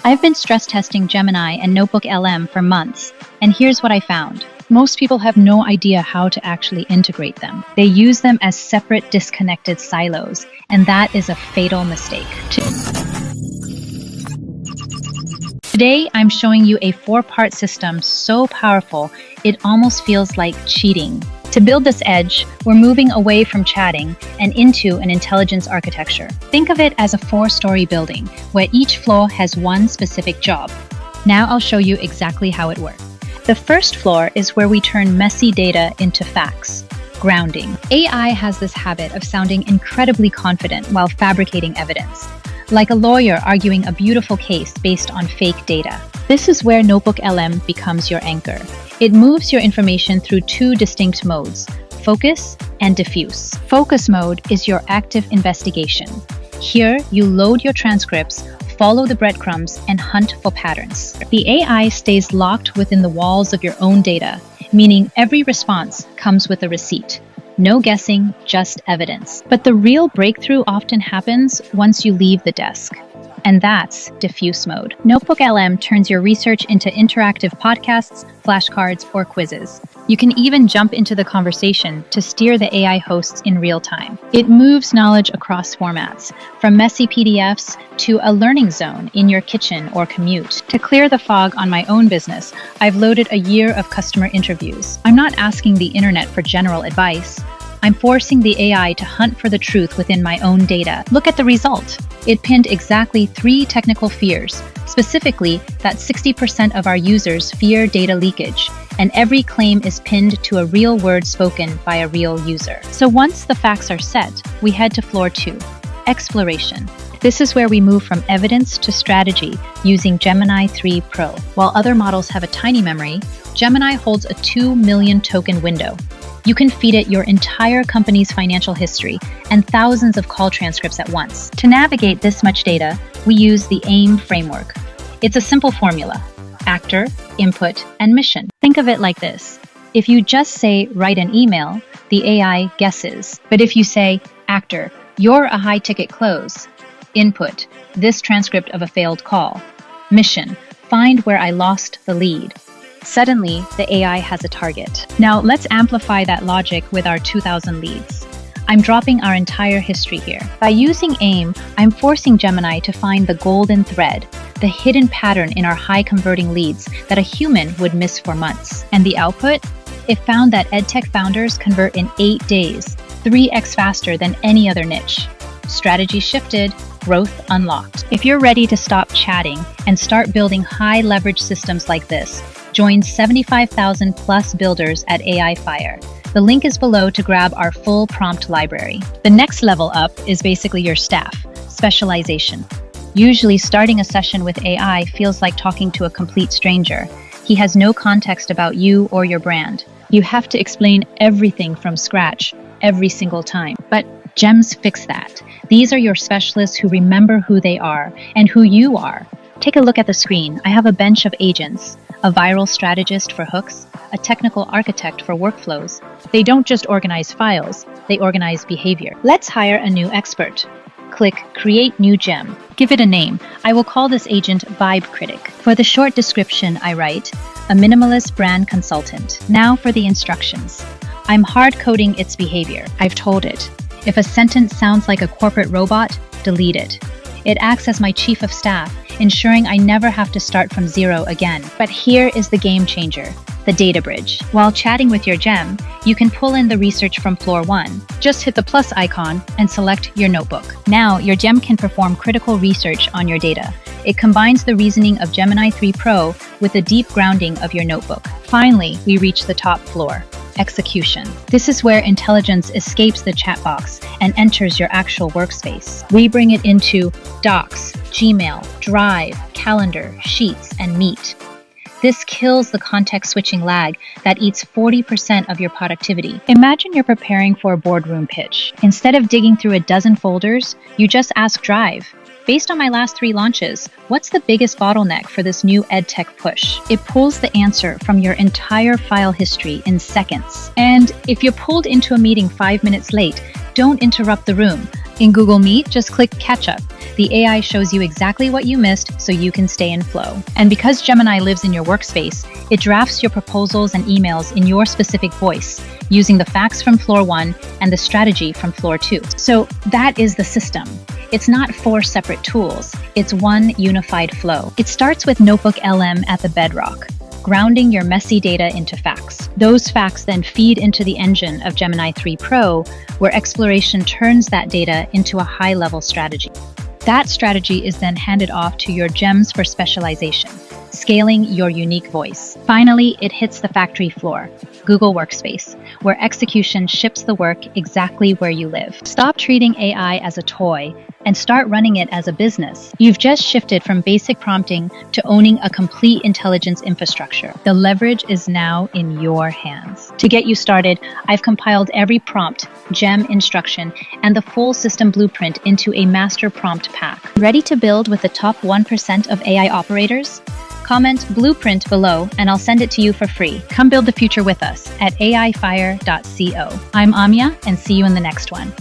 I've been stress testing Gemini and NotebookLM for months, and here's what I found. Most people have no idea how to actually integrate them. They use them as separate, disconnected silos, and that is a fatal mistake. Today, I'm showing you a 4-part system so powerful, it almost feels like cheating. To build this edge, we're moving away from chatting and into an intelligence architecture. Think of it as a 4-story building, where each floor has one specific job. Now I'll show you exactly how it works. The first floor is where we turn messy data into facts. Grounding. AI has this habit of sounding incredibly confident while fabricating evidence, like a lawyer arguing a beautiful case based on fake data. This is where NotebookLM becomes your anchor. It moves your information through 2 distinct modes, focus and diffuse. Focus mode is your active investigation. Here, you load your transcripts, follow the breadcrumbs, and hunt for patterns. The AI stays locked within the walls of your own data, meaning every response comes with a receipt. No guessing, just evidence. But the real breakthrough often happens once you leave the desk. And that's diffuse mode. NotebookLM turns your research into interactive podcasts, flashcards, or quizzes. You can even jump into the conversation to steer the AI hosts in real time. It moves knowledge across formats, from messy PDFs to a learning zone in your kitchen or commute. To clear the fog on my own business, I've loaded a year of customer interviews. I'm not asking the internet for general advice. I'm forcing the AI to hunt for the truth within my own data. Look at the result. It pinned exactly 3 technical fears, specifically that 60% of our users fear data leakage, and every claim is pinned to a real word spoken by a real user. So once the facts are set, we head to floor 2, exploration. This is where we move from evidence to strategy using Gemini 3 Pro. While other models have a tiny memory, Gemini holds a 2 million token window. You can feed it your entire company's financial history and thousands of call transcripts at once. To navigate this much data, we use the AIM framework. It's a simple formula: actor, input, and mission. Think of it like this. If you just say, write an email, the AI guesses. But if you say, actor, you're a high-ticket close. Input, this transcript of a failed call. Mission, find where I lost the lead. Suddenly, the AI has a target. Now, let's amplify that logic with our 2,000 leads. I'm dropping our entire history here. By using AIM, I'm forcing Gemini to find the golden thread, the hidden pattern in our high-converting leads that a human would miss for months. And the output? It found that EdTech founders convert in 8 days, 3x faster than any other niche. Strategy shifted, growth unlocked. If you're ready to stop chatting and start building high-leverage systems like this, join 75,000 plus builders at AI Fire. The link is below to grab our full prompt library. The next level up is basically your staff, specialization. Usually starting a session with AI feels like talking to a complete stranger. He has no context about you or your brand. You have to explain everything from scratch every single time. But Gems fix that. These are your specialists who remember who they are and who you are. Take a look at the screen. I have a bench of agents, a viral strategist for hooks, a technical architect for workflows. They don't just organize files, they organize behavior. Let's hire a new expert. Click Create New Gem. Give it a name. I will call this agent Vibe Critic. For the short description, I write, a minimalist brand consultant. Now for the instructions. I'm hard-coding its behavior. I've told it. If a sentence sounds like a corporate robot, delete it. It acts as my chief of staff, ensuring I never have to start from zero again. But here is the game changer, the data bridge. While chatting with your gem, you can pull in the research from floor 1. Just hit the plus icon and select your notebook. Now, your gem can perform critical research on your data. It combines the reasoning of Gemini 3 Pro with the deep grounding of your notebook. Finally, we reach the top floor. Execution. This is where intelligence escapes the chat box and enters your actual workspace. We bring it into Docs, Gmail, Drive, Calendar, Sheets, and Meet. This kills the context switching lag that eats 40% of your productivity. Imagine you're preparing for a boardroom pitch. Instead of digging through a dozen folders, you just ask Drive, based on my last 3 launches, what's the biggest bottleneck for this new EdTech push? It pulls the answer from your entire file history in seconds. And if you're pulled into a meeting 5 minutes late, don't interrupt the room. In Google Meet, just click Catch Up. The AI shows you exactly what you missed so you can stay in flow. And because Gemini lives in your workspace, it drafts your proposals and emails in your specific voice, using the facts from floor 1 and the strategy from floor 2. So that is the system. It's not 4 separate tools, it's one unified flow. It starts with NotebookLM at the bedrock, grounding your messy data into facts. Those facts then feed into the engine of Gemini 3 Pro, where exploration turns that data into a high-level strategy. That strategy is then handed off to your gems for specialization, scaling your unique voice. Finally, it hits the factory floor, Google Workspace, where execution ships the work exactly where you live. Stop treating AI as a toy and start running it as a business. You've just shifted from basic prompting to owning a complete intelligence infrastructure. The leverage is now in your hands. To get you started, I've compiled every prompt, gem instruction, and the full system blueprint into a master prompt pack. Ready to build with the top 1% of AI operators? Comment blueprint below and I'll send it to you for free. Come build the future with us at aifire.co. I'm Amia and see you in the next one.